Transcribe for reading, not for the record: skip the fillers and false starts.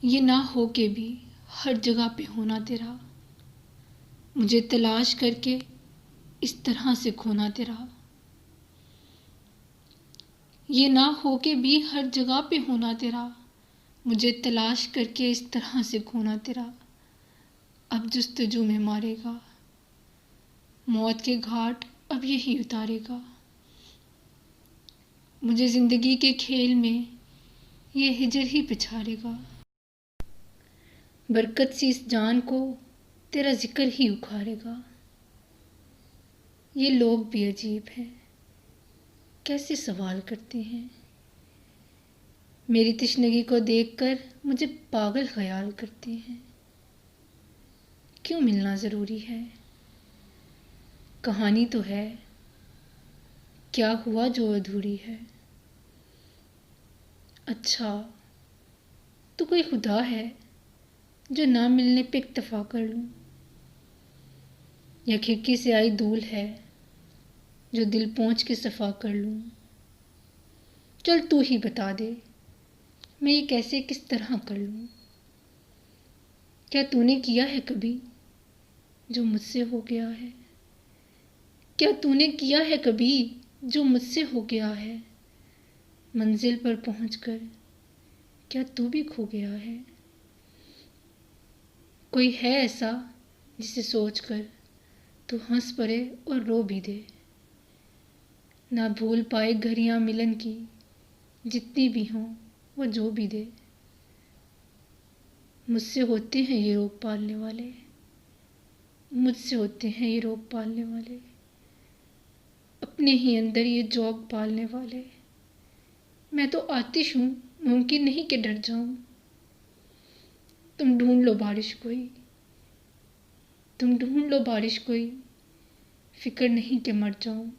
ये ना हो के भी हर जगह पे होना तेरा, मुझे तलाश करके इस तरह से खोना तेरा। ये ना हो के भी हर जगह पे होना तेरा, मुझे तलाश करके इस तरह से खोना तेरा। अब जुस्तजू में मारेगा, मौत के घाट अब यही उतारेगा। मुझे ज़िंदगी के खेल में ये हिजर ही पिछाड़ेगा। बरकत सी इस जान को तेरा जिक्र ही उखाड़ेगा। ये लोग भी अजीब हैं, कैसे सवाल करते हैं। मेरी तशनगी को देखकर मुझे पागल ख्याल करते हैं। क्यों मिलना ज़रूरी है? कहानी तो है, क्या हुआ जो अधूरी है। अच्छा, तो कोई खुदा है जो ना मिलने पे इक्तफा कर लूँ, या खिड़की से आई धूल है जो दिल पहुँच के सफ़ा कर लूँ। चल तू ही बता दे, मैं ये कैसे किस तरह कर लूँ। क्या तूने किया है कभी जो मुझसे हो गया है? क्या तूने किया है कभी जो मुझसे हो गया है? मंजिल पर पहुंचकर क्या तू भी खो गया है? कोई है ऐसा जिसे सोचकर तू हंस पड़े और रो भी दे, ना भूल पाए घड़ियां मिलन की, जितनी भी हों वो जो भी दे। मुझसे होते हैं ये रोग पालने वाले, मुझसे होते हैं ये रोग पालने वाले, अपने ही अंदर ये जोग पालने वाले। मैं तो आतिश हूँ, मुमकिन नहीं कि डर जाऊँ। तुम ढूंढ लो बारिश कोई, तुम ढूंढ लो बारिश कोई, फिक्र नहीं कि मर जाऊँ।